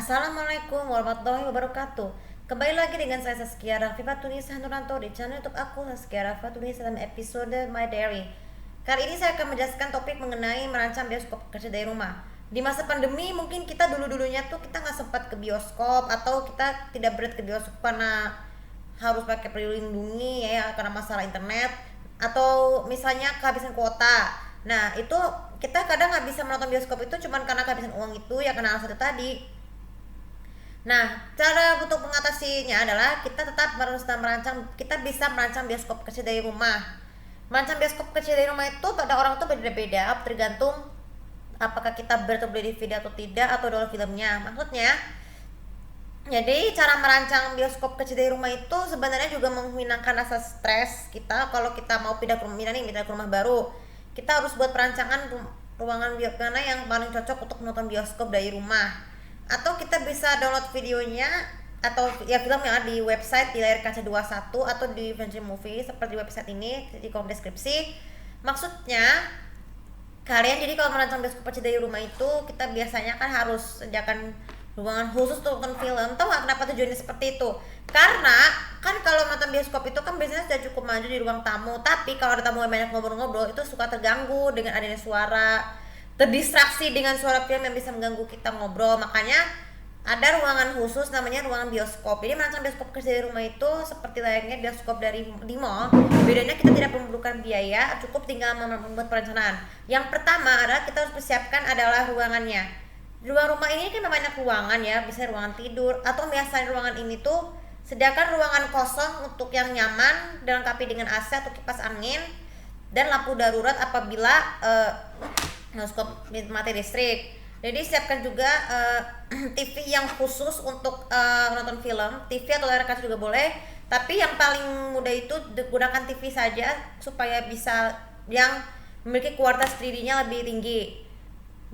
Assalamualaikum warahmatullahi wabarakatuh. Kembali lagi dengan saya Saskia Rafifa Tunisa Nuranto di channel YouTube aku Saskia Rafifa Tunisa dalam episode My Diary. Kali ini saya akan menjelaskan topik mengenai merancang bioskop kerja dari rumah. Di masa pandemi mungkin kita dulu-dulunya tuh kita nggak sempat ke bioskop atau kita tidak berat ke bioskop karena harus pakai peduli lindungi ya karena masalah internet atau misalnya kehabisan kuota. Nah itu kita kadang nggak bisa menonton bioskop itu cuman karena kehabisan uang itu ya karena alasan itu tadi. Nah, cara untuk mengatasinya adalah kita tetap harus merancang, kita bisa merancang bioskop kecil dari rumah. Merancang bioskop kecil dari rumah itu pada orang tuh beda-beda, tergantung apakah kita betul beli DVD atau tidak atau download filmnya. Maksudnya, jadi cara merancang bioskop kecil dari rumah itu sebenarnya juga menghilangkan rasa stres kita kalau kita mau pindah ke rumah baru. Kita harus buat perancangan ruangan mana yang paling cocok untuk menonton bioskop dari rumah. Atau kita bisa download videonya atau ya filmnya di website di layar kaca 21 atau di Venture Movie seperti website ini di kolom deskripsi. Maksudnya kalian jadi kalau merancang bioskop kecil dari rumah itu kita biasanya kan harus sediakan ruangan khusus untuk nonton film. Tahu nggak kenapa tujuannya seperti itu? Karena kan kalau nonton bioskop itu kan biasanya sudah cukup maju di ruang tamu, tapi kalau ada tamu yang banyak ngobrol-ngobrol itu suka terganggu dengan adanya suara, terdistraksi dengan suara film yang bisa mengganggu kita ngobrol. Makanya ada ruangan khusus namanya ruangan bioskop. Jadi merancang bioskop kecil dari rumah itu seperti layaknya bioskop di mall. Bedanya kita tidak memerlukan biaya, cukup tinggal membuat perencanaan. Yang pertama adalah kita harus persiapkan adalah ruangannya. Ruang rumah ini kan banyak ruangan ya, bisa ruangan tidur atau biasanya ruangan ini tuh sediakan ruangan kosong untuk yang nyaman, dilengkapi dengan AC atau kipas angin dan lampu darurat apabila bioskop mati listrik. Jadi siapkan juga TV yang khusus untuk nonton film. TV atau layar kaca juga boleh, tapi yang paling mudah itu gunakan TV saja supaya bisa yang memiliki kualitas 3D-nya lebih tinggi.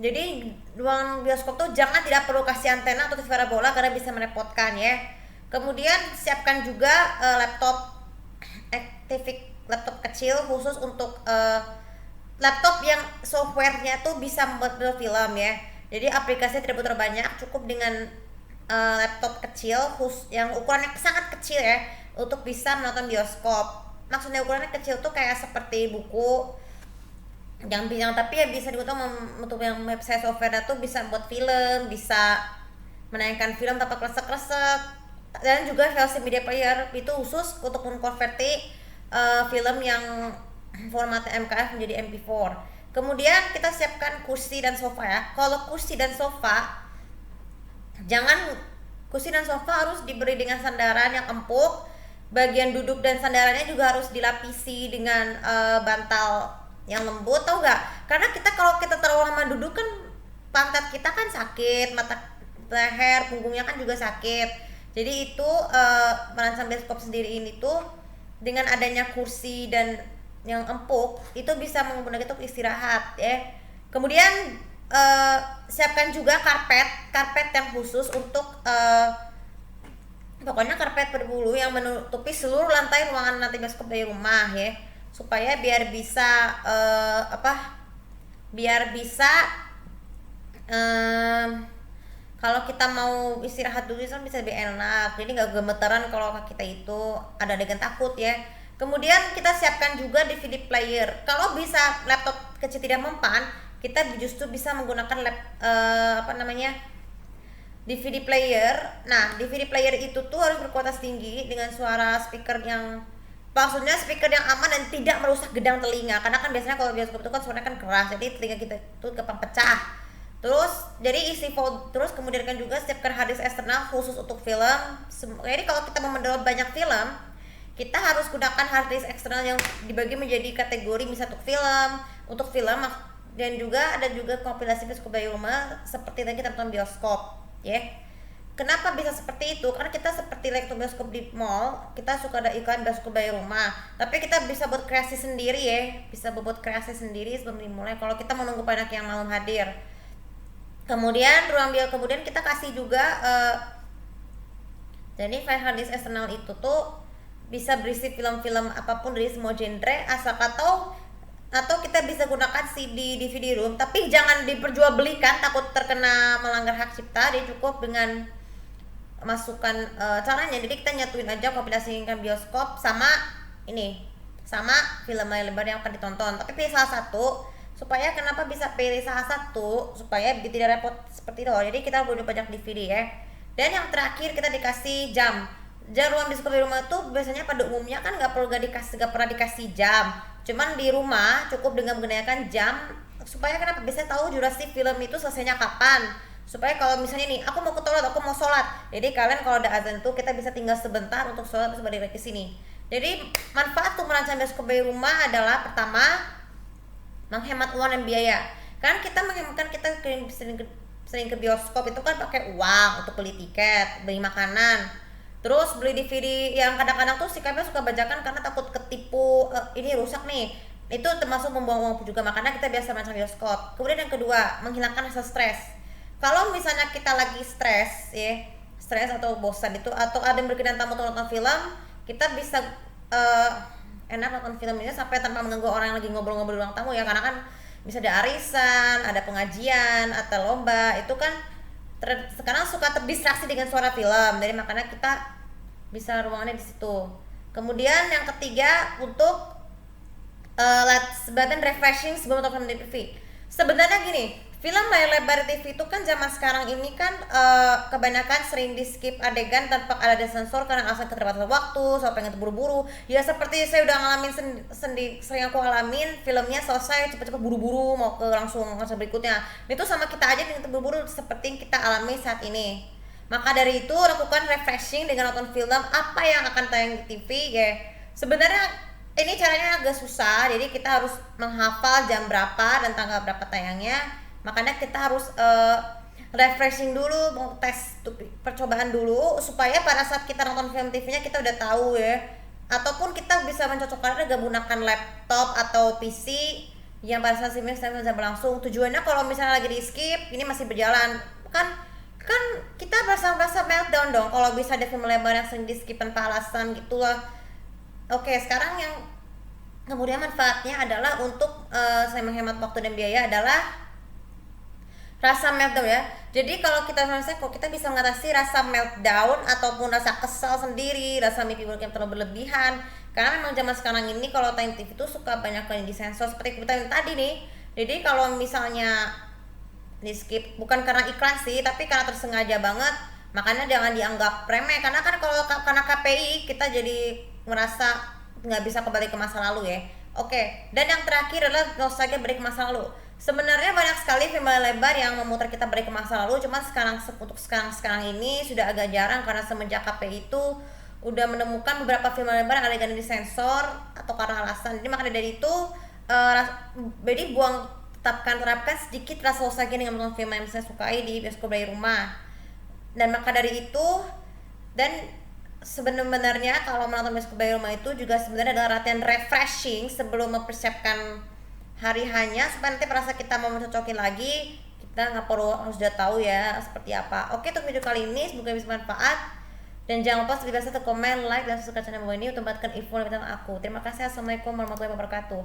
Jadi ruang bioskop tuh tidak perlu kasih antena atau TV parabola karena bisa merepotkan ya. Kemudian siapkan juga TV laptop kecil khusus untuk laptop yang softwarenya tuh bisa membuat film ya. Jadi aplikasinya tidak butuh banyak, cukup dengan laptop kecil yang ukurannya sangat kecil ya untuk bisa menonton bioskop. Maksudnya ukurannya kecil tuh kayak seperti buku yang bilang, tapi ya bisa digunakan untuk yang website software tuh bisa buat film, bisa menayangkan film tanpa kresek-kresek, dan juga versi media player itu khusus untuk mengkonverti film yang format MKF menjadi MP4. Kemudian kita siapkan kursi dan sofa ya. Kalau kursi dan sofa kursi dan sofa harus diberi dengan sandaran yang empuk. Bagian duduk dan sandarannya juga harus dilapisi dengan bantal yang lembut, tau gak? Karena kalau kita terlalu lama duduk kan pantat kita kan sakit, mata, leher, punggungnya kan juga sakit. Jadi itu merancang bioskop sendiri ini tuh dengan adanya kursi dan yang empuk itu bisa menggunakan untuk istirahat ya. Kemudian siapkan juga karpet yang khusus untuk pokoknya karpet berbulu yang menutupi seluruh lantai ruangan nanti bioskop dari rumah ya, supaya biar bisa kalau kita mau istirahat dulu kan bisa lebih enak, jadi nggak gemetaran kalau kita itu ada adegan takut ya. Kemudian kita siapkan juga DVD player. Kalau bisa laptop kecil tidak mempan, kita justru bisa menggunakan DVD player. Nah, DVD player itu tuh harus berkualitas tinggi dengan suara speaker yang maksudnya speaker yang aman dan tidak merusak gedang telinga. Karena kan biasanya kalau bioskop itu kan suaranya kan keras, jadi telinga kita itu gampang pecah. Terus kemudian kan juga siapkan hard disk eksternal khusus untuk film. Jadi kalau kita mau mendownload banyak film, kita harus gunakan hard disk eksternal yang dibagi menjadi kategori misalnya untuk film dan juga ada juga kompilasi bioskop dari rumah seperti tadi kita nonton bioskop ya. Kenapa bisa seperti itu? Karena kita seperti lektor bioskop di mall, kita suka ada iklan bioskop dari rumah, tapi kita bisa buat kreasi sendiri ya, sebelum dimulai kalau kita menunggu banyak yang malam hadir. Kemudian kemudian kita kasih juga jadi file hard disk eksternal itu tuh bisa berisi film-film apapun dari semua genre asal atau atau kita bisa gunakan CD DVD room, tapi jangan diperjualbelikan, takut terkena melanggar hak cipta. Dia cukup dengan masukkan caranya. Jadi kita nyatuin aja, kombinasikan bioskop sama ini, sama film layar lebar yang akan ditonton, tapi pilih salah satu. Supaya kenapa bisa pilih salah satu, supaya tidak repot seperti itu. Jadi kita boleh pajak DVD ya. Dan yang terakhir kita dikasih jam ruang bioskop di rumah itu biasanya pada umumnya kan nggak pernah dikasih jam, cuman di rumah cukup dengan menggunakan jam. Supaya kenapa, bisa tahu durasi film itu selesainya kapan, supaya kalau misalnya nih aku mau ke toilet, aku mau sholat, jadi kalian kalau ada azan tuh kita bisa tinggal sebentar untuk sholat terus balik lagi ke sini. Jadi manfaat untuk merancang bioskop di rumah adalah pertama, menghemat uang dan biaya. Kan kita menghematkan, kita sering ke bioskop itu kan pakai uang untuk beli tiket, beli makanan, terus beli DVD yang kadang-kadang tuh si kami suka bajakan karena takut ketipu, ini rusak nih. Itu termasuk membuang uang juga, makanya kita biasa macam bioskop. Kemudian yang kedua, menghilangkan rasa stres. Kalau misalnya kita lagi stres ya, stres atau bosan itu, atau ada yang berkenan tamu untuk nonton film, kita bisa enak nonton film ini sampai tanpa mengganggu orang yang lagi ngobrol-ngobrol di ruang tamu ya, karena kan bisa ada arisan, ada pengajian atau lomba, itu kan sekarang suka terdistraksi dengan suara film, jadi makanya kita bisa ruangannya di situ. Kemudian yang ketiga, untuk sebagian refreshing sebelum nonton film di TV. Sebenarnya gini, film layar lebar TV itu kan zaman sekarang ini kan kebanyakan sering di skip adegan tanpa ada sensor karena alasan keterbatasan waktu, so pengen buru-buru. Ya seperti saya udah ngalamin sering aku alamin, filmnya selesai cepet-cepet buru-buru mau ke langsung berikutnya. Itu sama kita aja dengan buru-buru seperti yang kita alami saat ini. Maka dari itu lakukan refreshing dengan nonton film apa yang akan tayang di TV ya. Sebenarnya ini caranya agak susah, jadi kita harus menghafal jam berapa dan tanggal berapa tayangnya. Makanya kita harus refreshing dulu, mau tes percobaan dulu supaya pada saat kita nonton film TV-nya kita udah tahu ya. Ataupun kita bisa mencocokkan dengan menggunakan laptop atau PC yang pada saat streaming bisa berlangsung. Tujuannya kalau misalnya lagi di skip, ini masih berjalan. Kan kita merasa meltdown dong kalau bisa ada film lebar yang sering di skip tanpa alasan gitulah. Oke, sekarang yang kemudian manfaatnya adalah untuk saya menghemat waktu dan biaya adalah rasa meltdown ya. Jadi kalau kita bisa mengatasi rasa meltdown ataupun rasa kesal sendiri, rasa mimpi buruk yang terlalu berlebihan. Karena memang zaman sekarang ini kalau tayang TV itu suka banyak yang disensor seperti kita yang tadi nih. Jadi kalau misalnya di skip bukan karena iklan sih, tapi karena tersengaja banget, makanya jangan dianggap remeh. Karena kan kalau karena KPI kita jadi merasa nggak bisa kembali ke masa lalu ya. Oke, dan yang terakhir adalah nostalgia balik ke masa lalu. Sebenarnya banyak sekali film lebar yang memutar kita balik ke masa lalu, cuma untuk sekarang ini sudah agak jarang karena semenjak KPI itu udah menemukan beberapa film lebar yang adegan disensor atau karena alasan. Jadi makanya dari itu jadi terapkan sedikit rasa nostalgia dengan menonton film yang saya sukai di bioskop dari rumah. Dan maka dari itu, dan sebenarnya kalau menonton bioskop dari rumah itu juga sebenarnya adalah latihan refreshing sebelum mempersiapkan hari hanya, supaya nanti merasa kita mau mencocokin lagi, kita nggak perlu harus udah tahu ya seperti apa. Oke, untuk video kali ini semoga bisa bermanfaat, dan jangan lupa seperti biasa komen, like, dan subscribe channel ini untuk mendapatkan info tentang aku. Terima kasih. Assalamualaikum warahmatullahi wabarakatuh.